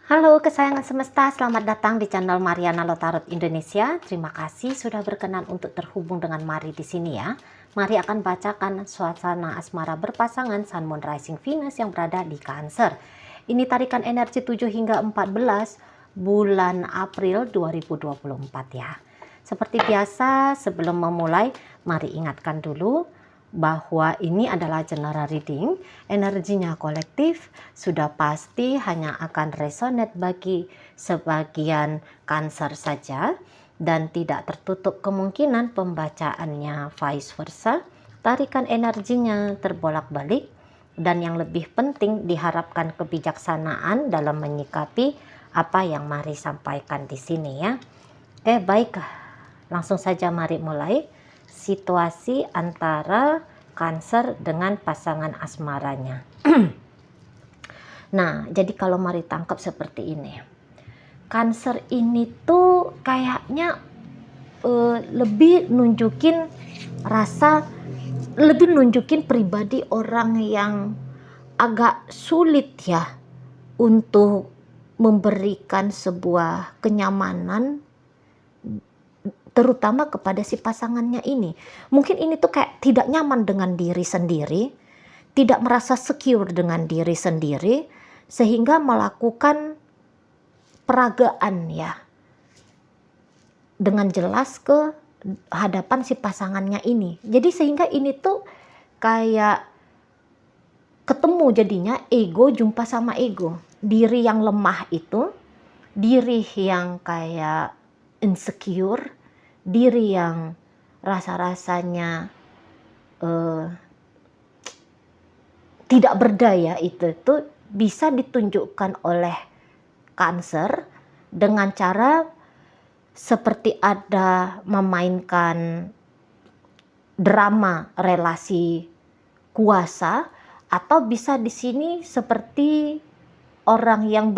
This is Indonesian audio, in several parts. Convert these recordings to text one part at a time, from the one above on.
Halo kesayangan semesta, selamat datang di channel Mariana Lotarot Indonesia. Terima kasih sudah berkenan untuk terhubung dengan Mari di sini ya. Mari akan bacakan suasana asmara berpasangan Sun, Moon, Rising, Venus yang berada di Cancer. Ini tarikan energi 7 hingga 14 bulan April 2024 ya. Seperti biasa, sebelum memulai, mari ingatkan dulu bahwa ini adalah general reading, energinya kolektif, sudah pasti hanya akan resonate bagi sebagian Cancer saja dan tidak tertutup kemungkinan pembacaannya vice versa. Tarikan energinya terbolak-balik dan yang lebih penting diharapkan kebijaksanaan dalam menyikapi apa yang Mari sampaikan di sini ya. Oke, baik. Langsung saja mari mulai. Situasi antara Cancer dengan pasangan asmaranya. Nah, jadi kalau Mari tangkap seperti ini. Cancer ini tuh kayaknya lebih nunjukin lebih nunjukin pribadi orang yang agak sulit ya untuk memberikan sebuah kenyamanan, terutama kepada si pasangannya ini. Mungkin ini tuh kayak tidak nyaman dengan diri sendiri, tidak merasa secure dengan diri sendiri, sehingga melakukan peragaan ya, dengan jelas ke hadapan si pasangannya ini. Jadi sehingga ini tuh kayak ketemu jadinya ego jumpa sama ego. Diri yang lemah itu, diri yang kayak insecure, diri yang rasa-rasanya tidak berdaya itu tuh bisa ditunjukkan oleh Cancer dengan cara seperti ada memainkan drama relasi kuasa, atau bisa di sini seperti orang yang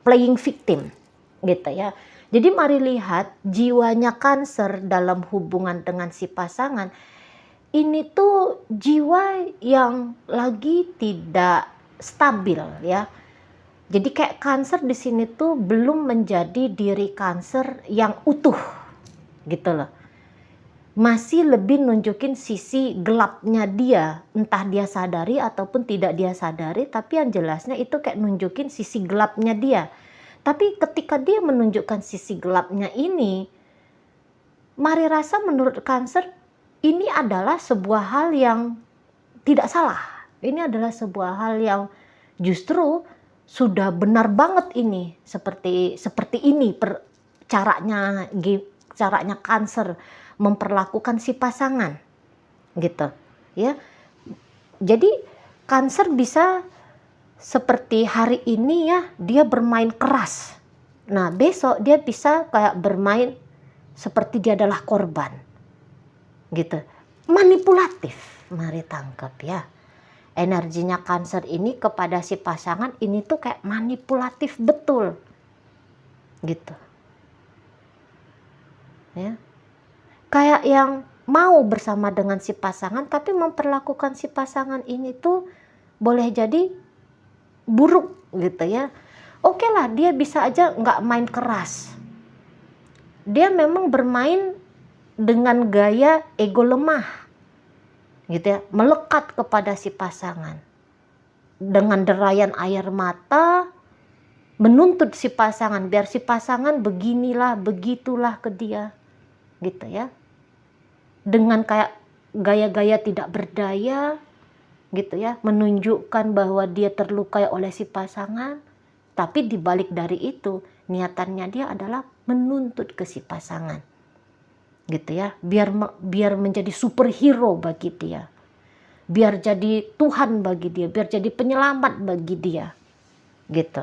playing victim gitu ya. Jadi mari lihat jiwanya Cancer dalam hubungan dengan si pasangan. Ini tuh jiwa yang lagi tidak stabil ya. Jadi kayak Cancer di sini tuh belum menjadi diri Cancer yang utuh gitu loh. Masih lebih nunjukin sisi gelapnya dia, entah dia sadari ataupun tidak dia sadari, tapi yang jelasnya itu kayak nunjukin sisi gelapnya dia. Tapi ketika dia menunjukkan sisi gelapnya ini, Mari rasa menurut Cancer ini adalah sebuah hal yang tidak salah. Ini adalah sebuah hal yang justru sudah benar banget ini, seperti ini caranya Cancer memperlakukan si pasangan gitu ya. Jadi Cancer bisa seperti hari ini ya, dia bermain keras. Nah, besok dia bisa kayak bermain seperti dia adalah korban. Gitu. Manipulatif. Mari tangkap ya. Energinya Cancer ini kepada si pasangan ini tuh kayak manipulatif betul. Gitu. Ya. Kayak yang mau bersama dengan si pasangan tapi memperlakukan si pasangan ini tuh boleh jadi buruk gitu ya. Oke lah, dia bisa aja nggak main keras. Dia memang bermain dengan gaya ego lemah gitu ya, melekat kepada si pasangan dengan derayan air mata, menuntut si pasangan biar si pasangan beginilah begitulah ke dia gitu ya, dengan kayak gaya-gaya tidak berdaya gitu ya, menunjukkan bahwa dia terlukai oleh si pasangan, tapi dibalik dari itu niatannya dia adalah menuntut ke si pasangan gitu ya, biar menjadi superhero bagi dia, biar jadi Tuhan bagi dia, biar jadi penyelamat bagi dia gitu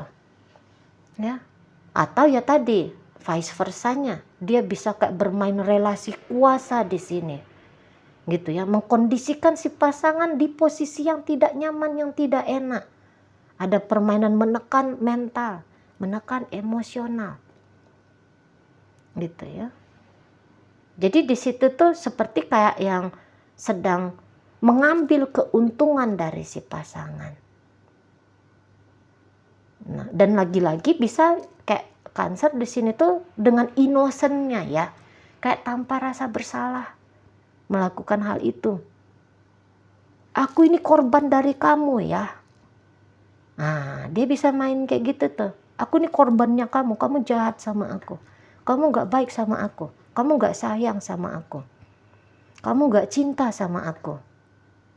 ya. Atau ya tadi vice versanya, dia bisa kayak bermain relasi kuasa di sini gitu ya, mengkondisikan si pasangan di posisi yang tidak nyaman, yang tidak enak. Ada permainan menekan mental, menekan emosional gitu ya. Jadi di situ tuh seperti kayak yang sedang mengambil keuntungan dari si pasangan Nah, dan lagi-lagi bisa kayak Cancer di sini tuh dengan innocent-nya ya, kayak tanpa rasa bersalah melakukan hal itu. Aku ini korban dari kamu ya. Nah, dia bisa main kayak gitu tuh. Aku ini korbannya kamu, kamu jahat sama aku. Kamu gak baik sama aku. Kamu gak sayang sama aku. Kamu gak cinta sama aku.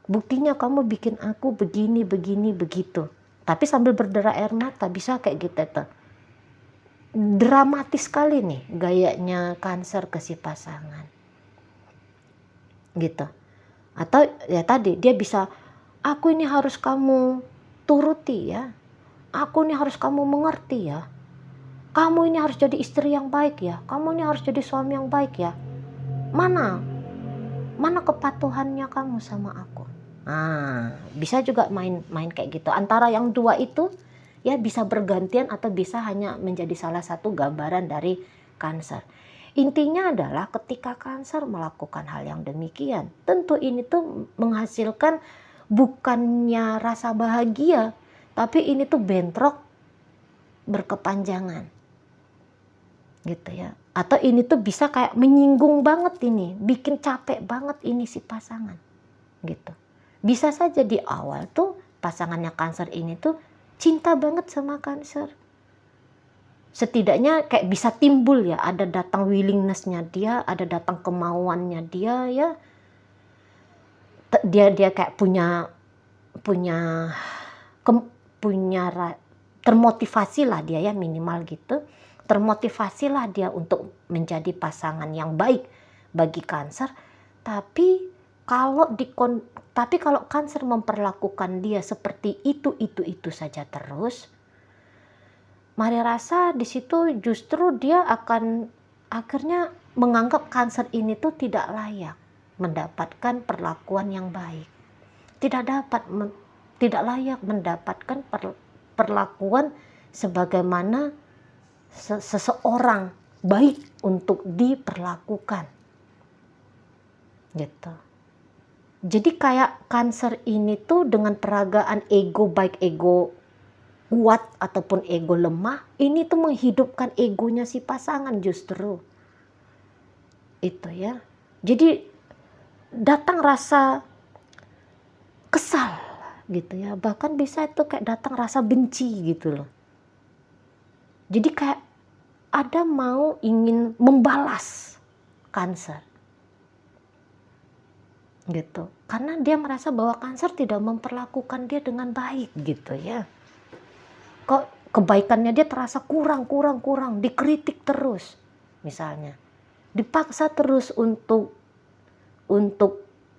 Buktinya kamu bikin aku begini, begini, begitu. Tapi sambil berderai air mata, bisa kayak gitu tuh. Dramatis sekali nih gayanya Cancer ke si pasangan. Gitu. Atau ya tadi, dia bisa, aku ini harus kamu turuti ya. Aku ini harus kamu mengerti ya. Kamu ini harus jadi istri yang baik ya. Kamu ini harus jadi suami yang baik ya. Mana kepatuhannya kamu sama aku? Nah, bisa juga main kayak gitu. Antara yang dua itu ya bisa bergantian atau bisa hanya menjadi salah satu gambaran dari Cancer. Intinya adalah ketika Cancer melakukan hal yang demikian, tentu ini tuh menghasilkan bukannya rasa bahagia, tapi ini tuh bentrok berkepanjangan. Gitu ya. Atau ini tuh bisa kayak menyinggung banget ini, bikin capek banget ini si pasangan. Gitu. Bisa saja di awal tuh pasangannya Cancer ini tuh cinta banget sama Cancer. Setidaknya kayak bisa timbul ya, ada datang willingness-nya dia, ada datang kemauannya dia ya. Dia kayak punya termotivasi lah dia ya, minimal gitu. Termotivasi lah dia untuk menjadi pasangan yang baik bagi Cancer. Tapi kalau Cancer memperlakukan dia seperti itu saja terus, Mari rasa di situ justru dia akan akhirnya menganggap Cancer ini tuh tidak layak mendapatkan perlakuan yang baik. Tidak layak mendapatkan perlakuan sebagaimana seseorang baik untuk diperlakukan. Gitu. Jadi kayak Cancer ini tuh dengan peragaan ego baik ego kuat ataupun ego lemah, ini tuh menghidupkan egonya si pasangan justru. Itu ya. Jadi datang rasa kesal gitu ya. Bahkan bisa itu kayak datang rasa benci gitu loh. Jadi kayak ada mau ingin membalas Cancer. Gitu. Karena dia merasa bahwa Cancer tidak memperlakukan dia dengan baik gitu ya. Kok kebaikannya dia terasa kurang, dikritik terus misalnya. Dipaksa terus untuk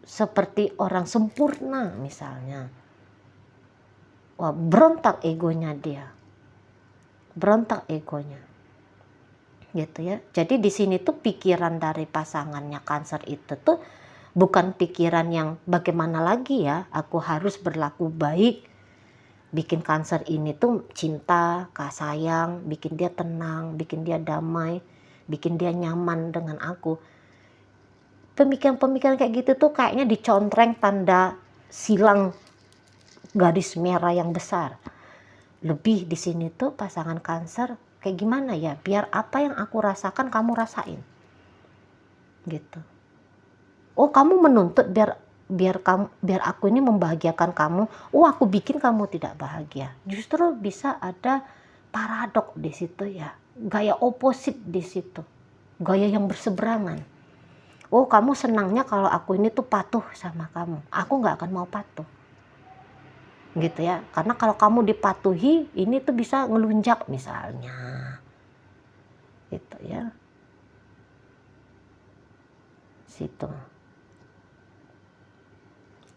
seperti orang sempurna misalnya. Wah, berontak egonya dia. Gitu ya. Jadi di sini tuh pikiran dari pasangannya Cancer itu tuh bukan pikiran yang bagaimana lagi ya, aku harus berlaku baik. Bikin Cancer ini tuh cinta, sayang, bikin dia tenang, bikin dia damai, bikin dia nyaman dengan aku. Pemikiran-pemikiran kayak gitu tuh kayaknya dicontreng tanda silang garis merah yang besar. Lebih di sini tuh pasangan Cancer kayak gimana ya, biar apa yang aku rasakan kamu rasain. Gitu. Oh, kamu menuntut biar aku ini membahagiakan kamu, aku bikin kamu tidak bahagia. Justru bisa ada paradok di situ ya, gaya oposit di situ, gaya yang berseberangan. Oh, kamu senangnya kalau aku ini tuh patuh sama kamu, aku nggak akan mau patuh, gitu ya. Karena kalau kamu dipatuhi, ini tuh bisa ngelunjak misalnya, gitu ya, situ.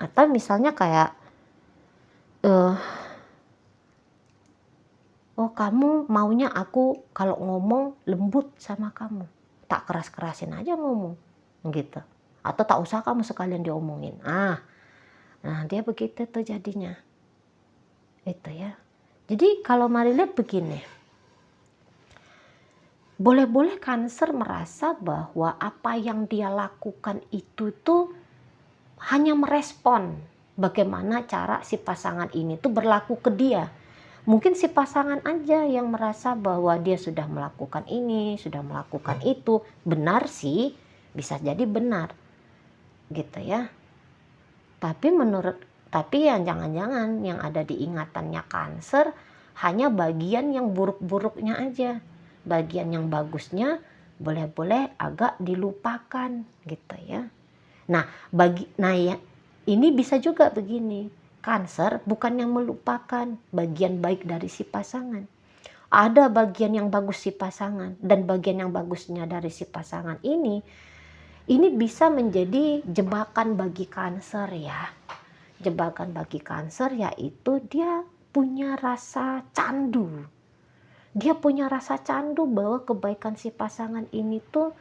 Atau misalnya kayak kamu maunya aku kalau ngomong lembut sama kamu, tak keras-kerasin aja ngomong gitu, atau tak usah kamu sekalian diomongin. Nah dia begitu tuh jadinya itu ya. Jadi kalau mari lihat begini, boleh-boleh Cancer merasa bahwa apa yang dia lakukan itu tuh hanya merespon bagaimana cara si pasangan ini tuh berlaku ke dia. Mungkin si pasangan aja yang merasa bahwa dia sudah melakukan ini, sudah melakukan itu. Benar sih, bisa jadi benar. Gitu ya. Tapi yang jangan-jangan yang ada di ingatannya Cancer hanya bagian yang buruk-buruknya aja. Bagian yang bagusnya boleh-boleh agak dilupakan gitu ya. Nah, ya, ini bisa juga begini. Cancer bukan yang melupakan bagian baik dari si pasangan. Ada bagian yang bagus si pasangan dan bagian yang bagusnya dari si pasangan ini bisa menjadi jebakan bagi Cancer ya. Jebakan bagi Cancer yaitu dia punya rasa candu. Dia punya rasa candu bahwa kebaikan si pasangan ini tuh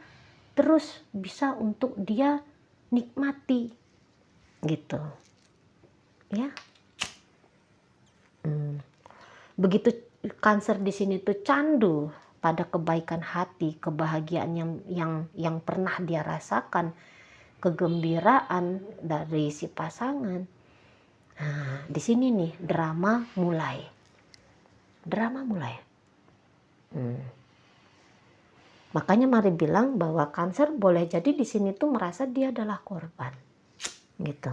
terus bisa untuk dia nikmati gitu ya. Begitu Cancer di sini tuh candu pada kebaikan hati, kebahagiaan yang pernah dia rasakan, kegembiraan dari si pasangan. Nah, di sini nih drama mulai. Makanya mari bilang bahwa Cancer boleh jadi di sini tuh merasa dia adalah korban, gitu.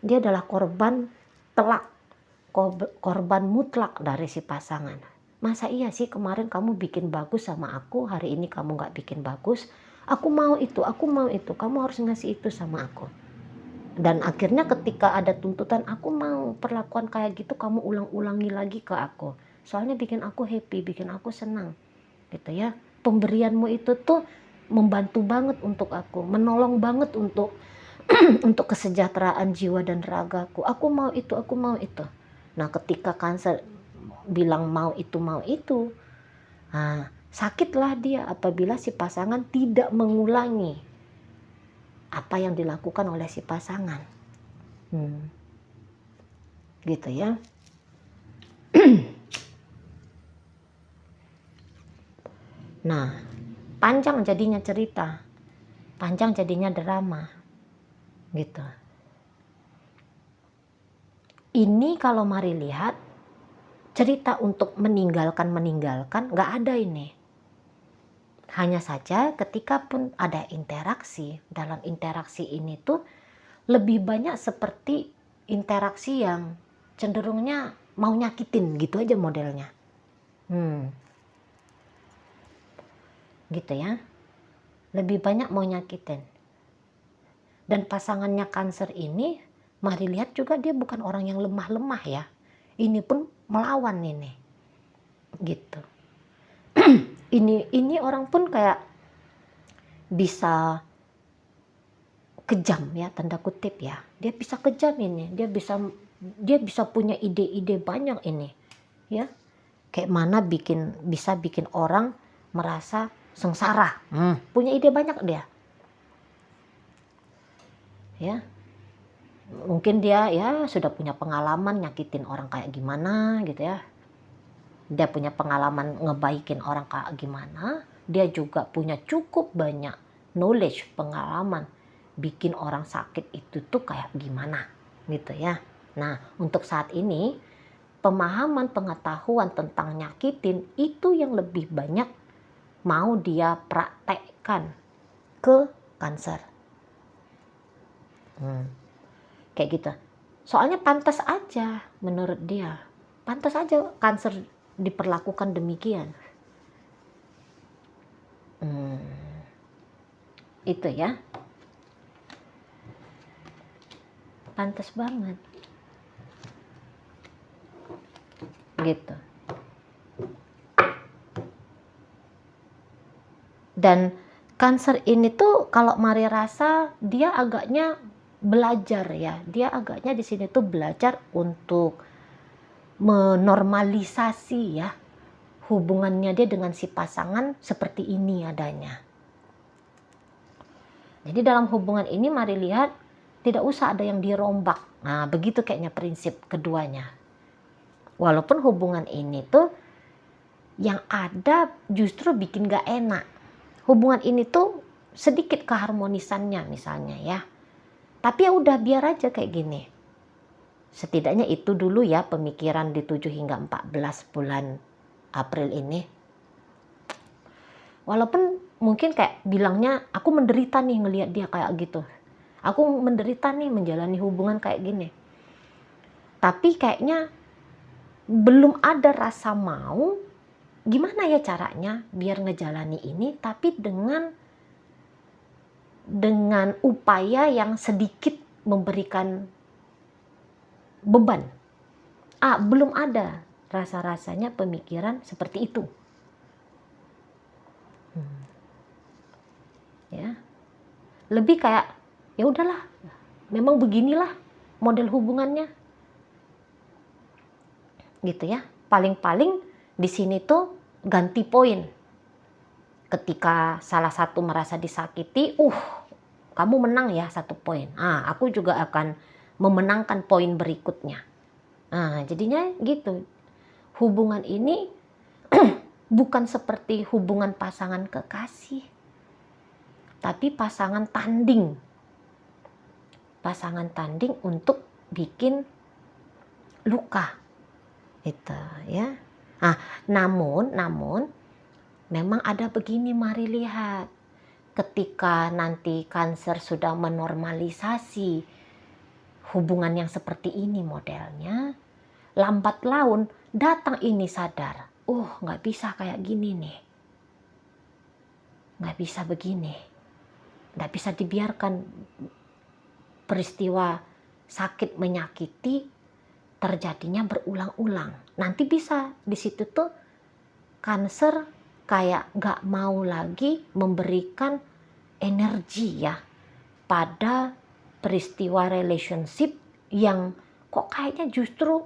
Dia adalah korban telak, korban mutlak dari si pasangan. Masa iya sih kemarin kamu bikin bagus sama aku, hari ini kamu nggak bikin bagus? Aku mau itu, kamu harus ngasih itu sama aku. Dan akhirnya ketika ada tuntutan, aku mau perlakuan kayak gitu, kamu ulang-ulangi lagi ke aku. Soalnya bikin aku happy, bikin aku senang. Gitu ya. Pemberianmu itu tuh membantu banget untuk aku, menolong banget untuk untuk kesejahteraan jiwa dan ragaku. Aku mau itu. Nah, ketika Cancer bilang mau itu, nah, sakitlah dia apabila si pasangan tidak mengulangi apa yang dilakukan oleh si pasangan. Gitu ya. Nah, panjang jadinya cerita, panjang jadinya drama, gitu. Ini kalau mari lihat cerita untuk meninggalkan nggak ada ini. Hanya saja ketika pun ada interaksi, dalam interaksi ini tuh lebih banyak seperti interaksi yang cenderungnya mau nyakitin gitu aja modelnya. Gitu ya. Lebih banyak mau nyakitin. Dan pasangannya Cancer ini, mari lihat juga dia bukan orang yang lemah-lemah ya. Ini pun melawan ini. Gitu. ini orang pun kayak bisa kejam ya, tanda kutip ya. Dia bisa kejam ini. Dia bisa punya ide-ide banyak ini. Ya. Kayak mana bisa bikin orang merasa sengsara. Punya ide banyak dia. Ya. Mungkin dia ya sudah punya pengalaman nyakitin orang kayak gimana gitu ya. Dia punya pengalaman ngebaikin orang kayak gimana. Dia juga punya cukup banyak knowledge, pengalaman bikin orang sakit itu tuh kayak gimana gitu ya. Nah, untuk saat ini pemahaman pengetahuan tentang nyakitin itu yang lebih banyak mau dia praktekkan ke Cancer. Kayak gitu. Soalnya pantas aja menurut dia. Pantas aja Cancer diperlakukan demikian. Itu ya. Pantas banget. Gitu. Dan Cancer ini tuh kalau mari rasa dia agaknya belajar ya. Dia agaknya di sini tuh belajar untuk menormalisasi ya hubungannya dia dengan si pasangan seperti ini adanya. Jadi dalam hubungan ini mari lihat tidak usah ada yang dirombak. Nah, begitu kayaknya prinsip keduanya. Walaupun hubungan ini tuh yang ada justru bikin gak enak. Hubungan ini tuh sedikit keharmonisannya misalnya ya. Tapi ya udah biar aja kayak gini. Setidaknya itu dulu ya pemikiran di 7 hingga 14 bulan April ini. Walaupun mungkin kayak bilangnya aku menderita nih ngelihat dia kayak gitu. Aku menderita nih menjalani hubungan kayak gini. Tapi kayaknya belum ada rasa mau. Gimana ya caranya biar ngejalani ini tapi dengan upaya yang sedikit memberikan beban. Belum ada rasa-rasanya pemikiran seperti itu. Ya. Lebih kayak ya udahlah, memang beginilah model hubungannya. Gitu ya. Paling-paling di sini tuh ganti poin. Ketika salah satu merasa disakiti, kamu menang ya 1 poin. Aku juga akan memenangkan poin berikutnya. Jadinya gitu. Hubungan ini bukan seperti hubungan pasangan kekasih, tapi pasangan tanding. Pasangan tanding untuk bikin luka. Itu ya. Namun memang ada begini, mari lihat. Ketika nanti Cancer sudah menormalisasi hubungan yang seperti ini modelnya, lambat laun datang ini sadar, nggak bisa kayak gini nih. Nggak bisa begini. Nggak bisa dibiarkan peristiwa sakit menyakiti terjadinya berulang-ulang. Nanti bisa di situ tuh Cancer kayak gak mau lagi memberikan energi ya pada peristiwa relationship yang kok kayaknya justru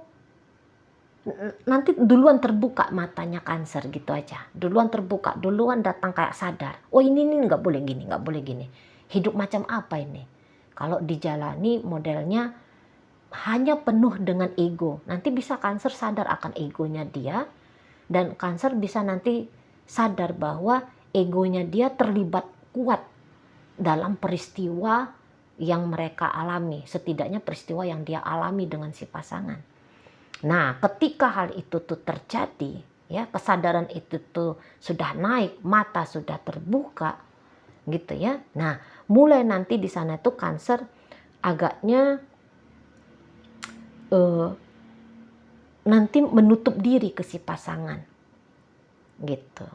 nanti duluan terbuka matanya Cancer gitu aja. Duluan terbuka, duluan datang kayak sadar. Ini gak boleh gini, gak boleh gini. Hidup macam apa ini? Kalau dijalani modelnya hanya penuh dengan ego. Nanti bisa Cancer sadar akan egonya dia. Dan Cancer bisa nanti sadar bahwa egonya dia terlibat kuat dalam peristiwa yang mereka alami. Setidaknya peristiwa yang dia alami dengan si pasangan. Nah, ketika hal itu tuh terjadi, ya kesadaran itu tuh sudah naik, mata sudah terbuka, gitu ya. Nah, mulai nanti di sana tuh Cancer agaknya nanti menutup diri ke si pasangan gitu.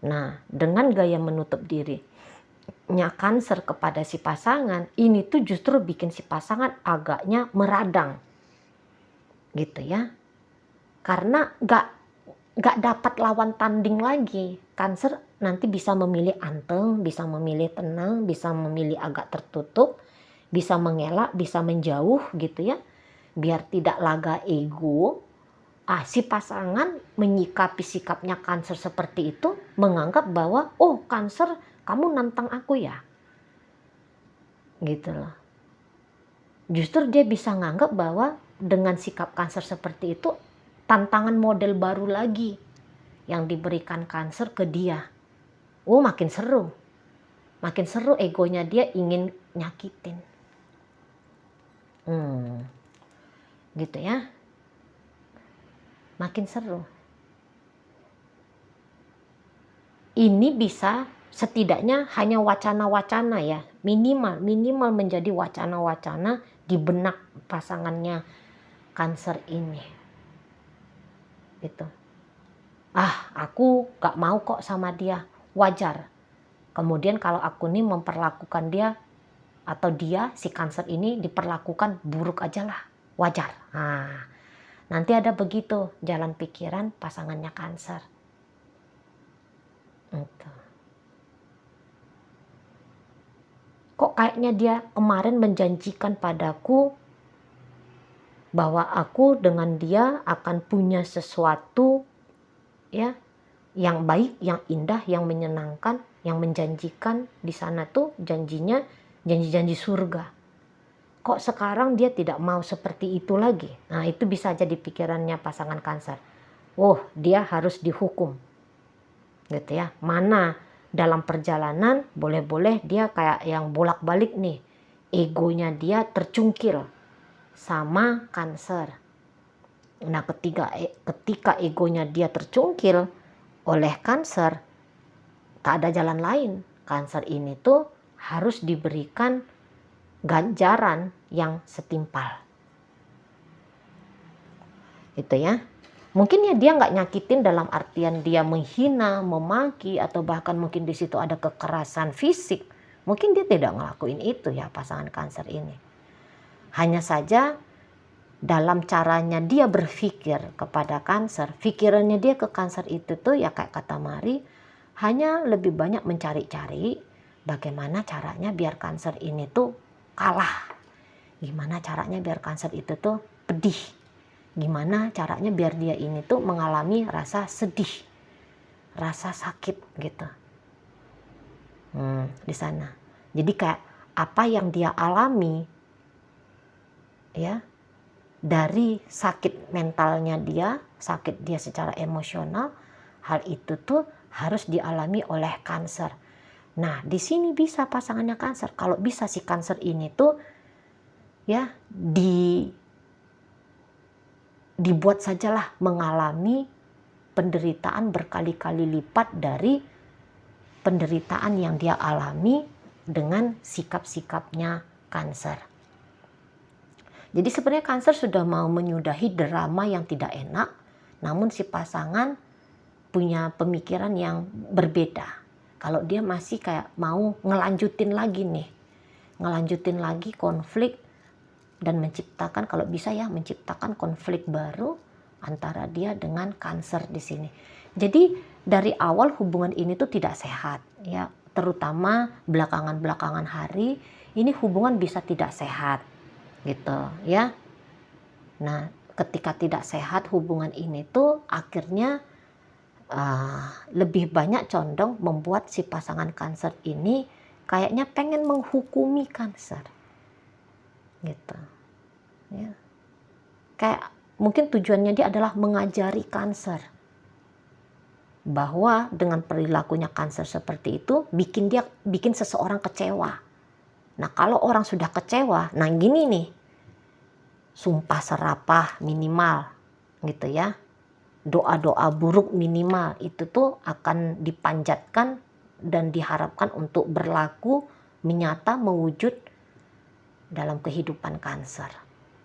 Nah, dengan gaya menutup dirinya Cancer kepada si pasangan ini tuh justru bikin si pasangan agaknya meradang gitu ya, karena gak dapat lawan tanding lagi. Cancer nanti bisa memilih anteng, bisa memilih tenang, bisa memilih agak tertutup, bisa mengelak, bisa menjauh gitu ya, biar tidak laga ego. Si pasangan menyikapi sikapnya Cancer seperti itu, menganggap bahwa Cancer kamu nantang aku ya, gitu loh. Justru dia bisa nganggap bahwa dengan sikap Cancer seperti itu tantangan model baru lagi yang diberikan Cancer ke dia. Makin seru egonya dia ingin nyakitin. Gitu ya. Makin seru. Ini bisa setidaknya hanya wacana-wacana ya, minimal menjadi wacana-wacana di benak pasangannya Cancer ini. Gitu. Aku gak mau kok sama dia, wajar. Kemudian kalau aku nih memperlakukan dia atau dia si Cancer ini diperlakukan buruk aja lah, wajar. Nanti ada begitu jalan pikiran pasangannya Cancer. Kok kayaknya dia kemarin menjanjikan padaku bahwa aku dengan dia akan punya sesuatu ya yang baik, yang indah, yang menyenangkan, yang menjanjikan. Di sana tuh janjinya janji-janji surga. Kok sekarang dia tidak mau seperti itu lagi? Nah, itu bisa jadi pikirannya pasangan Cancer. Dia harus dihukum. Gitu ya. Mana dalam perjalanan boleh-boleh dia kayak yang bolak-balik nih. Egonya dia tercungkil. sama Cancer. Nah, ketika egonya dia tercungkil oleh Cancer, tak ada jalan lain. Cancer ini tuh harus diberikan ganjaran yang setimpal. Gitu ya. Mungkin ya dia nggak nyakitin dalam artian dia menghina, memaki, atau bahkan mungkin di situ ada kekerasan fisik. Mungkin dia tidak ngelakuin itu ya pasangan Cancer ini. Hanya saja dalam caranya dia berpikir kepada Cancer, pikirannya dia ke Cancer itu tuh ya kayak kata Mari, hanya lebih banyak mencari-cari bagaimana caranya biar Cancer ini tuh kalah. Gimana caranya biar Cancer itu tuh pedih. Gimana caranya biar dia ini tuh mengalami rasa sedih, rasa sakit gitu. Di sana. Jadi kayak apa yang dia alami ya dari sakit mentalnya dia, sakit dia secara emosional, hal itu tuh harus dialami oleh Cancer. Nah, di sini bisa pasangannya Cancer. Kalau bisa si Cancer ini tuh ya dibuat sajalah mengalami penderitaan berkali-kali lipat dari penderitaan yang dia alami dengan sikap-sikapnya Cancer. Jadi sebenarnya Cancer sudah mau menyudahi drama yang tidak enak, namun si pasangan punya pemikiran yang berbeda. Kalau dia masih kayak mau ngelanjutin lagi konflik dan menciptakan, kalau bisa ya menciptakan konflik baru antara dia dengan Cancer di sini. Jadi dari awal hubungan ini tuh tidak sehat ya, terutama belakangan hari ini hubungan bisa tidak sehat gitu ya. Nah, ketika tidak sehat hubungan ini tuh akhirnya lebih banyak condong membuat si pasangan Cancer ini kayaknya pengen menghukumi Cancer gitu ya. Kayak mungkin tujuannya dia adalah mengajari Cancer bahwa dengan perilakunya Cancer seperti itu bikin seseorang kecewa. Nah, kalau orang sudah kecewa, nah gini nih, sumpah serapah minimal gitu ya, doa-doa buruk minimal itu tuh akan dipanjatkan dan diharapkan untuk berlaku menyata mewujud dalam kehidupan Cancer.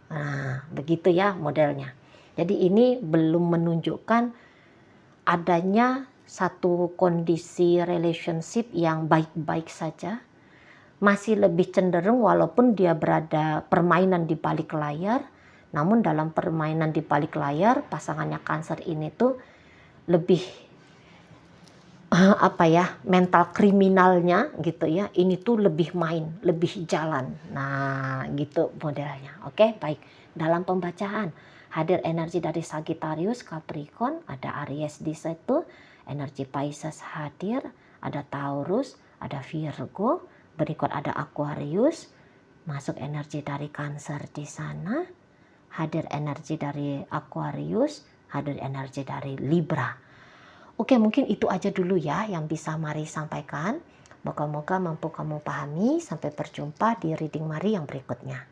Nah, begitu ya modelnya. Jadi ini belum menunjukkan adanya satu kondisi relationship yang baik-baik saja. Masih lebih cenderung walaupun dia berada permainan di balik layar, namun dalam permainan di balik layar pasangannya Cancer ini tuh lebih mental kriminalnya gitu ya, ini tuh lebih main, lebih jalan. Nah gitu modelnya. Oke, baik. Dalam pembacaan hadir energi dari Sagittarius, Capricorn, ada Aries di situ, energi Pisces hadir, ada Taurus, ada Virgo, berikut ada Aquarius, masuk energi dari Cancer di sana, hadir energi dari Aquarius, hadir energi dari Libra. Oke, mungkin itu aja dulu ya yang bisa Mari sampaikan. Moga-moga mampu kamu pahami. Sampai berjumpa di reading Mari yang berikutnya.